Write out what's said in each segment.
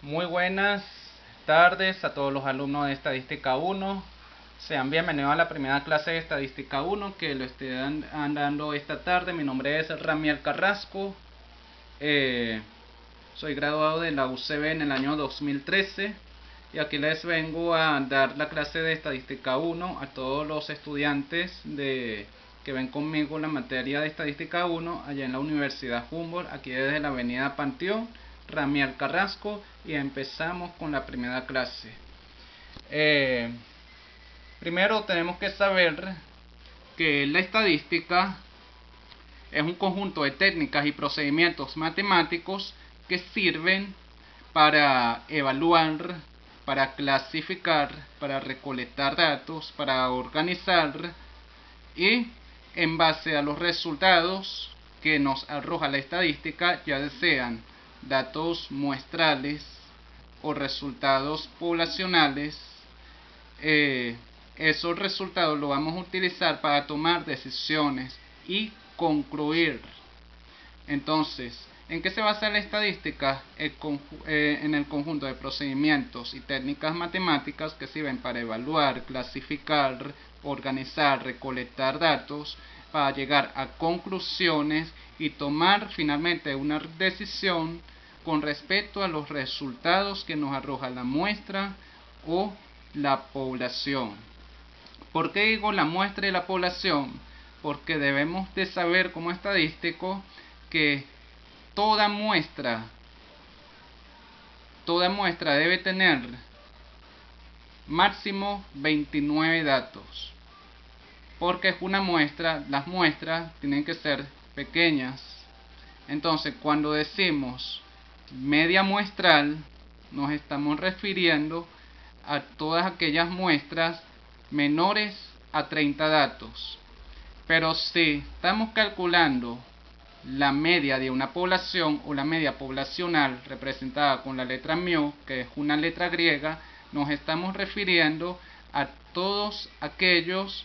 Muy buenas tardes a todos los alumnos de Estadística 1. Sean bienvenidos a la primera clase de Estadística 1 que lo estoy dando esta tarde. Mi nombre es Ramiel Carrasco. Soy graduado de la UCB en el año 2013 y aquí les vengo a dar la clase de Estadística 1 a todos los estudiantes que ven conmigo la materia de Estadística 1 allá en la Universidad Humboldt, aquí desde la avenida Panteón, Ramiel Carrasco, y empezamos con la primera clase. Primero tenemos que saber que la estadística es un conjunto de técnicas y procedimientos matemáticos que sirven para evaluar, para clasificar, para recolectar datos, para organizar y en base a los resultados que nos arroja la estadística, ya sean datos muestrales o resultados poblacionales, esos resultados los vamos a utilizar para tomar decisiones y concluir. Entonces, ¿en qué se basa la estadística? En el conjunto de procedimientos y técnicas matemáticas que sirven para evaluar, clasificar, organizar, recolectar datos, para llegar a conclusiones y tomar finalmente una decisión con respecto a los resultados que nos arroja la muestra o la población. ¿Por qué digo la muestra y la población? Porque debemos de saber como estadístico que toda muestra debe tener máximo 29 datos, porque es una muestra, las muestras tienen que ser pequeñas. Entonces, cuando decimos media muestral, nos estamos refiriendo a todas aquellas muestras menores a 30 datos. Pero si estamos calculando la media de una población o la media poblacional representada con la letra mu, que es una letra griega, nos estamos refiriendo a todos aquellos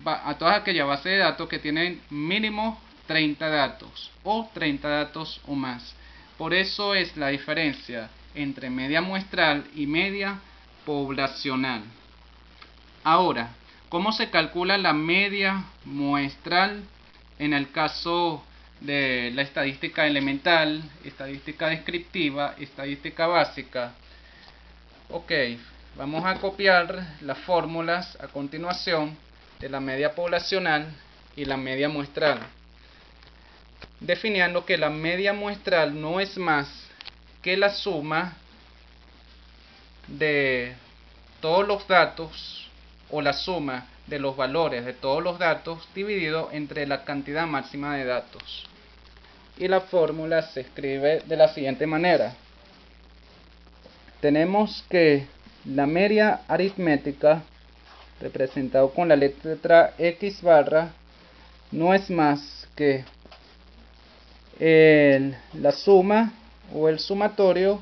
a todas aquellas bases de datos que tienen mínimo 30 datos o 30 datos o más. Por eso es la diferencia entre media muestral y media poblacional. Ahora, ¿cómo se calcula la media muestral en el caso de la estadística elemental, estadística descriptiva, estadística básica? Ok, vamos a copiar las fórmulas a continuación de la media poblacional y la media muestral, definiendo que la media muestral no es más que la suma de todos los datos o la suma de los valores de todos los datos dividido entre la cantidad máxima de datos. Y la fórmula se escribe de la siguiente manera. Tenemos que la media aritmética, representado con la letra X barra, no es más que la suma o el sumatorio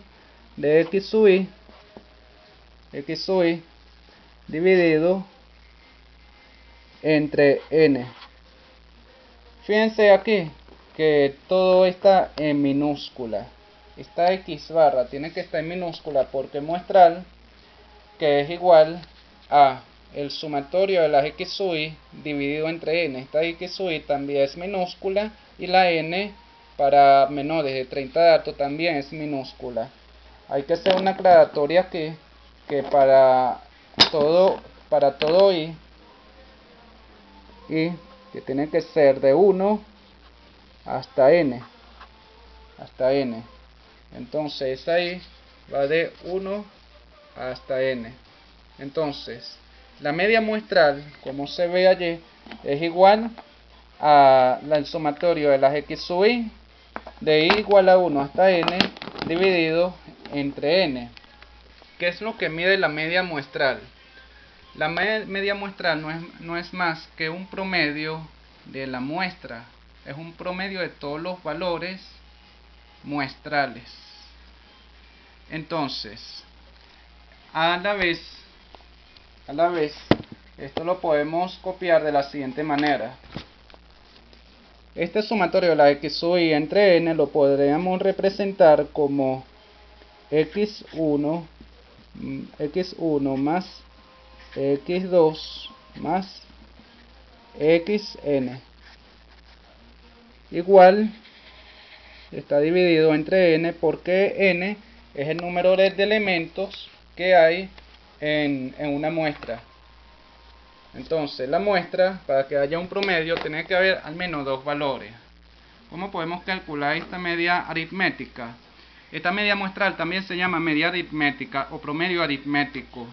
de X sub i dividido entre n. Fíjense aquí que todo está en minúscula. Esta X barra tiene que estar en minúscula porque muestral, que es igual a el sumatorio de las X sub i dividido entre n. Esta X sub i también es minúscula y la n para menores de 30 datos también es minúscula. Hay que hacer una aclaratoria aquí, que para todo i que tiene que ser de 1 hasta n, entonces ahí va de 1 hasta n. Entonces la media muestral, como se ve allí, es igual al sumatorio de las X sub i de i igual a 1 hasta n dividido entre n. ¿Qué es lo que mide la media muestral? La media muestral no es más que un promedio de la muestra. Es un promedio de todos los valores muestrales. Entonces, a la vez, esto lo podemos copiar de la siguiente manera. Este sumatorio de la X sub i entre n lo podríamos representar como x1 más x2 más xn igual, está dividido entre n porque n es el número de elementos que hay en una muestra. Entonces la muestra, para que haya un promedio, tiene que haber al menos dos valores. ¿Cómo podemos calcular esta media aritmética? Esta media muestral también se llama media aritmética o promedio aritmético.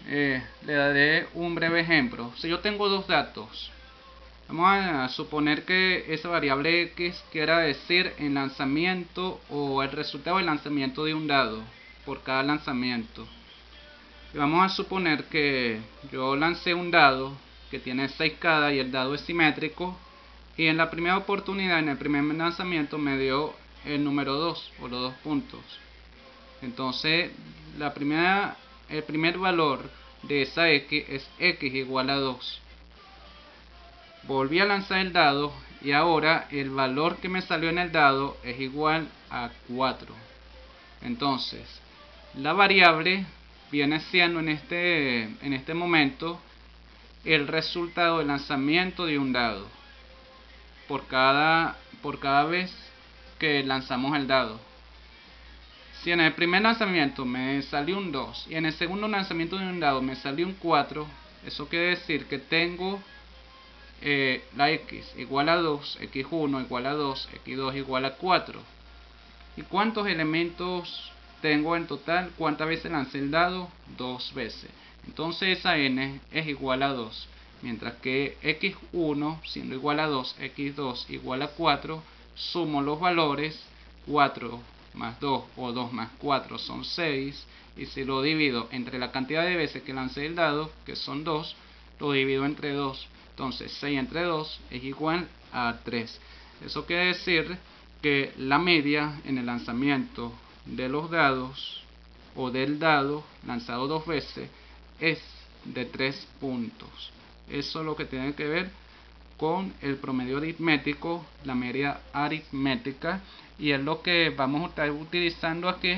Le daré un breve ejemplo. Si yo tengo dos datos, vamos a suponer que esa variable x quiera decir el lanzamiento o el resultado del lanzamiento de un dado por cada lanzamiento. Y vamos a suponer que yo lancé un dado que tiene 6 caras y el dado es simétrico, y en la primera oportunidad, en el primer lanzamiento, me dio el número 2 o los 2 puntos. Entonces el primer valor de esa x es x igual a 2. Volví a lanzar el dado y ahora el valor que me salió en el dado es igual a 4. Entonces la variable viene siendo en este momento el resultado del lanzamiento de un dado por cada vez que lanzamos el dado. Si en el primer lanzamiento me salió un 2 y en el segundo lanzamiento de un dado me salió un 4, eso quiere decir que tengo la x igual a 2, x1 igual a 2, x2 igual a 4. ¿Y cuántos elementos tengo en total? ¿Cuántas veces lancé el dado? 2 veces. Entonces esa n es igual a 2. Mientras que x1 siendo igual a 2, x2 igual a 4, sumo los valores. 4 más 2 o 2 más 4 son 6. Y si lo divido entre la cantidad de veces que lancé el dado, que son 2, lo divido entre 2. Entonces 6 entre 2 es igual a 3. Eso quiere decir que la media en el lanzamiento de los dados o del dado lanzado 2 veces es de 3 puntos. Eso es lo que tiene que ver con el promedio aritmético, la media aritmética, y es lo que vamos a estar utilizando aquí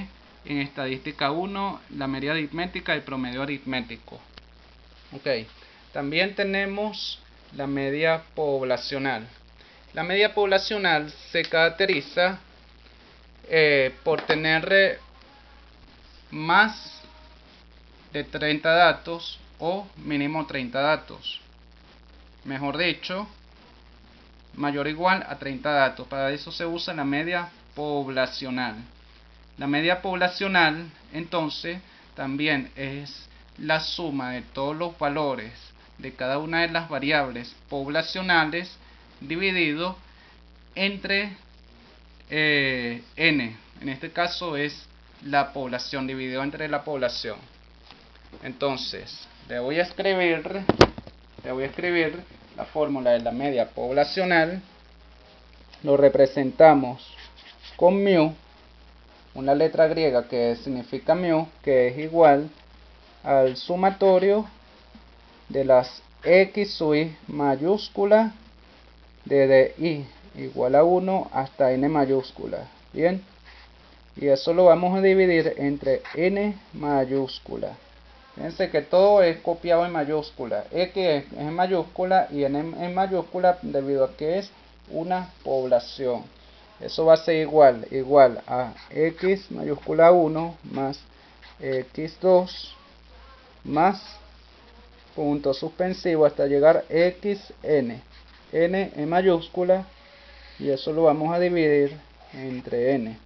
en estadística 1, la media aritmética y el promedio aritmético. También tenemos la media poblacional. La media poblacional se caracteriza por tener más de 30 datos o mínimo 30 datos. Mejor dicho, mayor o igual a 30 datos. Para eso se usa la media poblacional. La media poblacional, entonces, también es la suma de todos los valores de cada una de las variables poblacionales dividido entre n. En este caso es la población dividido entre la población. Entonces, le voy a escribir la fórmula de la media poblacional. Lo representamos con mu, una letra griega que significa mu, que es igual al sumatorio de las x sub i mayúscula desde i igual a 1 hasta n mayúscula. Bien, y eso lo vamos a dividir entre n mayúscula. Fíjense que todo es copiado en mayúscula. X es en mayúscula y n en mayúscula debido a que es una población. Eso va a ser igual a x mayúscula 1 más x2 más punto suspensivo hasta llegar a xn. N en mayúscula, y eso lo vamos a dividir entre n.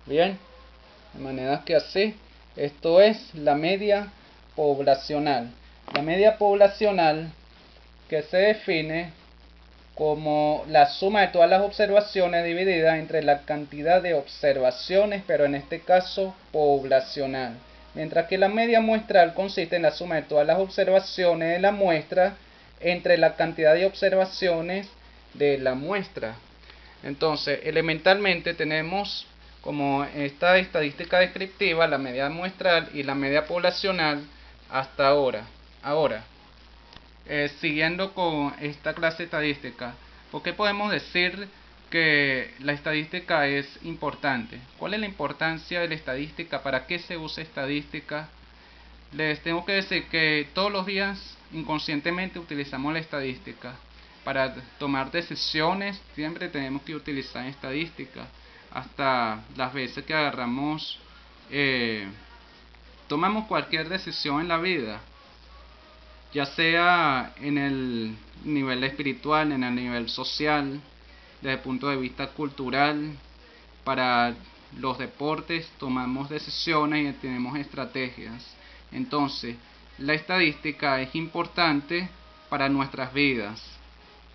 Bien, de manera que así, esto es la media poblacional. La media poblacional, que se define como la suma de todas las observaciones dividida entre la cantidad de observaciones, pero en este caso poblacional. Mientras que la media muestral consiste en la suma de todas las observaciones de la muestra entre la cantidad de observaciones de la muestra. Entonces, elementalmente tenemos como esta estadística descriptiva la media muestral y la media poblacional hasta ahora. Ahora, siguiendo con esta clase estadística, ¿por qué podemos decir que la estadística es importante. ¿Cuál es la importancia de la estadística? ¿Para qué se usa estadística? Les tengo que decir que todos los días inconscientemente utilizamos la estadística. Para tomar decisiones siempre tenemos que utilizar estadística. Hasta las veces que tomamos cualquier decisión en la vida, ya sea en el nivel espiritual, en el nivel social, desde el punto de vista cultural, para los deportes tomamos decisiones y tenemos estrategias. Entonces, la estadística es importante para nuestras vidas.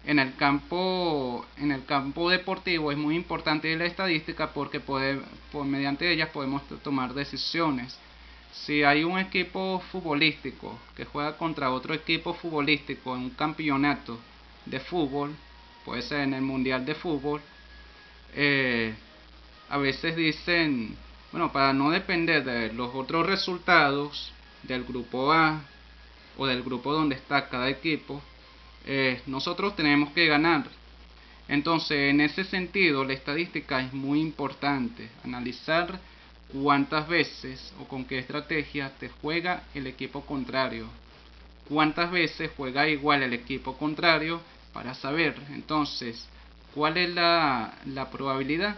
En el campo deportivo es muy importante la estadística porque mediante ellas podemos tomar decisiones. Si hay un equipo futbolístico que juega contra otro equipo futbolístico en un campeonato de fútbol, puede ser en el mundial de fútbol, a veces dicen, bueno, para no depender de los otros resultados del grupo A o del grupo donde está cada equipo, nosotros tenemos que ganar. Entonces, en ese sentido, la estadística es muy importante. Analizar cuántas veces o con qué estrategia te juega el equipo contrario. Cuántas veces juega igual el equipo contrario para saber entonces cuál es la probabilidad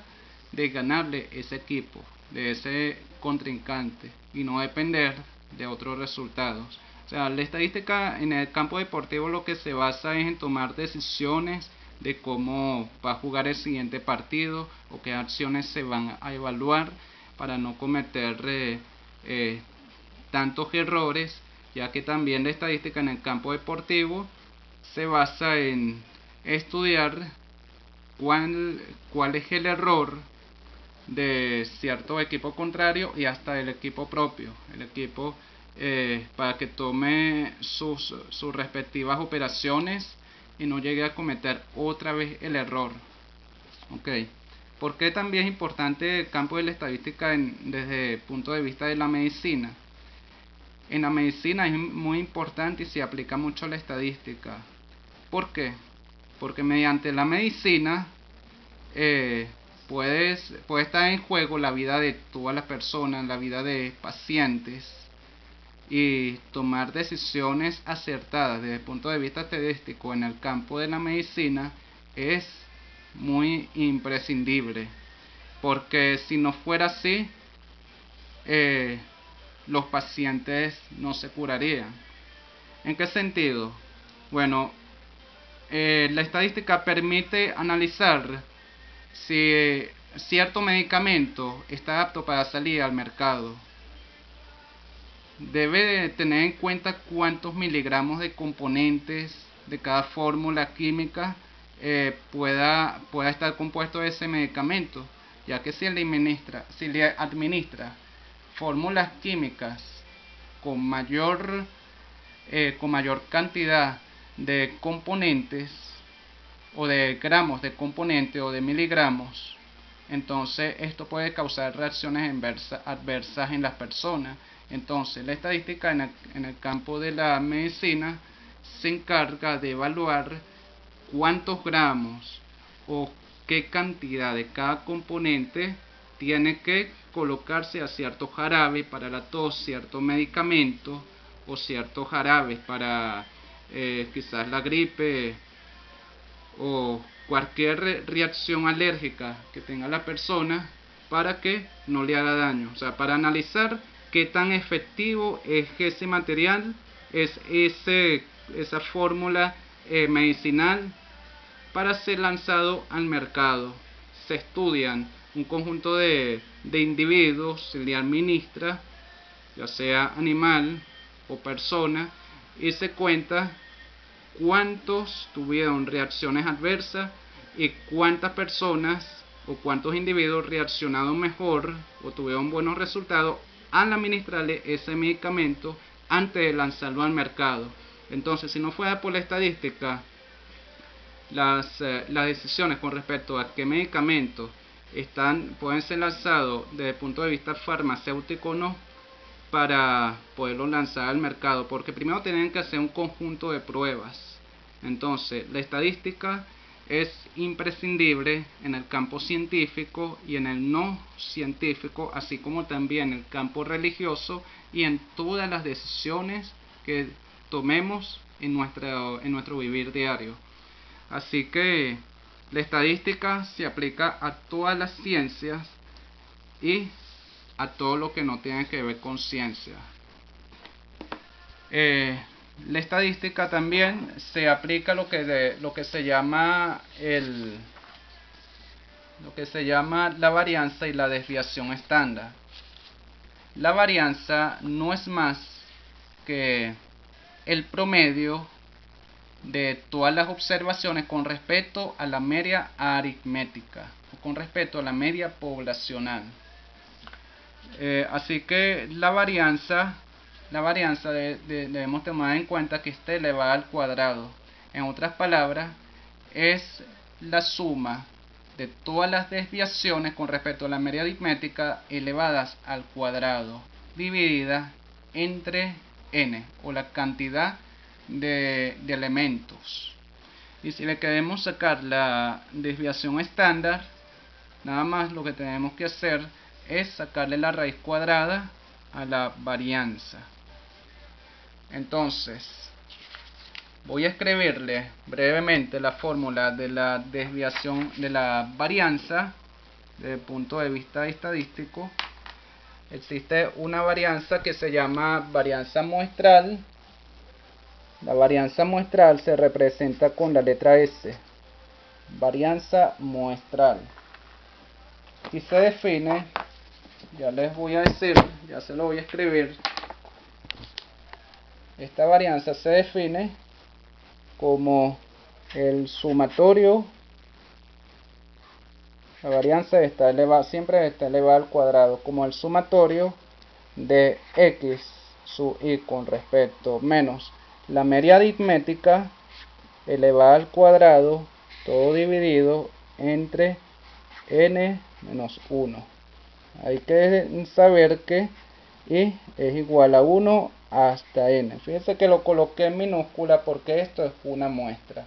de ganarle ese equipo, de ese contrincante y no depender de otros resultados. O sea, la estadística en el campo deportivo lo que se basa es en tomar decisiones de cómo va a jugar el siguiente partido o qué acciones se van a evaluar para no cometer tantos errores, ya que también la estadística en el campo deportivo se basa en estudiar cuál es el error de cierto equipo contrario y hasta el equipo propio, para que tome sus respectivas operaciones y no llegue a cometer otra vez el error. Okay. ¿Por qué también es importante el campo de la estadística desde el punto de vista de la medicina? En la medicina es muy importante y se aplica mucho la estadística. ¿Por qué? Porque mediante la medicina puede estar en juego la vida de todas las personas, la vida de pacientes, y tomar decisiones acertadas desde el punto de vista estadístico en el campo de la medicina es muy imprescindible, porque si no fuera así, los pacientes no se curarían. ¿En qué sentido? Bueno, la estadística permite analizar si cierto medicamento está apto para salir al mercado. Debe de tener en cuenta cuántos miligramos de componentes de cada fórmula química pueda estar compuesto de ese medicamento, ya que si le administra fórmulas químicas con mayor cantidad de componentes o de gramos de componente o de miligramos, entonces esto puede causar reacciones adversas en las personas. Entonces la estadística en el campo de la medicina se encarga de evaluar cuántos gramos o qué cantidad de cada componente tiene que colocarse a cierto jarabe para la tos, cierto medicamento o ciertos jarabes para quizás la gripe o cualquier reacción alérgica que tenga la persona, para que no le haga daño. O sea, para analizar qué tan efectivo es ese material, es esa fórmula medicinal para ser lanzado al mercado. Se estudian un conjunto de individuos, se le administra, ya sea animal o persona, y se cuenta cuántos tuvieron reacciones adversas y cuántas personas o cuántos individuos reaccionaron mejor o tuvieron buenos resultados al administrarle ese medicamento antes de lanzarlo al mercado. Entonces, si no fuera por la estadística, las decisiones con respecto a qué medicamentos pueden ser lanzados desde el punto de vista farmacéutico o no, para poderlo lanzar al mercado, porque primero tienen que hacer un conjunto de pruebas. Entonces, la estadística es imprescindible en el campo científico y en el no científico, así como también en el campo religioso y en todas las decisiones que tomemos en nuestro vivir diario. Así que la estadística se aplica a todas las ciencias y a todo lo que no tiene que ver con ciencia. La estadística también se aplica a lo que se llama la varianza y la desviación estándar. La varianza no es más que el promedio de todas las observaciones con respecto a la media aritmética o con respecto a la media poblacional. Así que la varianza debemos tomar en cuenta que está elevada al cuadrado. En otras palabras, es la suma de todas las desviaciones con respecto a la media aritmética elevadas al cuadrado, dividida entre n, o la cantidad de elementos. Y si le queremos sacar la desviación estándar, nada más lo que tenemos que hacer es sacarle la raíz cuadrada a la varianza. Entonces, voy a escribirle brevemente la fórmula de la desviación de la varianza desde el punto de vista estadístico. Existe una varianza que se llama varianza muestral. La varianza muestral se representa con la letra S. Varianza muestral. Y se define, ya les voy a decir, ya se lo voy a escribir. Esta varianza se define como el sumatorio. La varianza está elevada, siempre está elevada al cuadrado, como el sumatorio de x sub y con respecto menos la media aritmética elevada al cuadrado, todo dividido entre n menos 1. Hay que saber que y es igual a 1 hasta n. Fíjense que lo coloqué en minúscula porque esto es una muestra.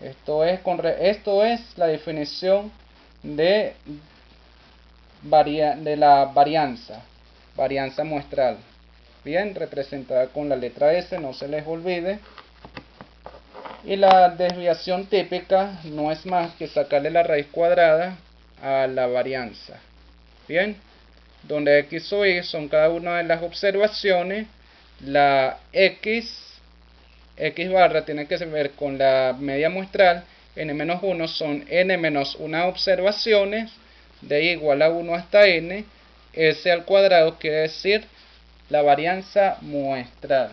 Esto es la definición de la varianza muestral. Bien, representada con la letra S, no se les olvide. Y la desviación típica no es más que sacarle la raíz cuadrada a la varianza. Bien, donde x o y son cada una de las observaciones, la x barra tiene que ver con la media muestral, n-1 son n-1 observaciones, de y igual a 1 hasta n, s al cuadrado quiere decir la varianza muestral.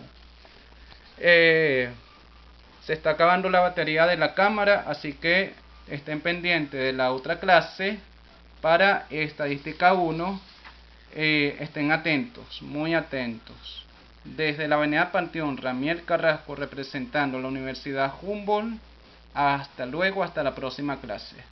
Se está acabando la batería de la cámara, así que estén pendientes de la otra clase para estadística 1. Estén atentos, muy atentos. Desde la avenida Panteón Ramiel Carrasco, representando la Universidad Humboldt. Hasta luego, hasta la próxima clase.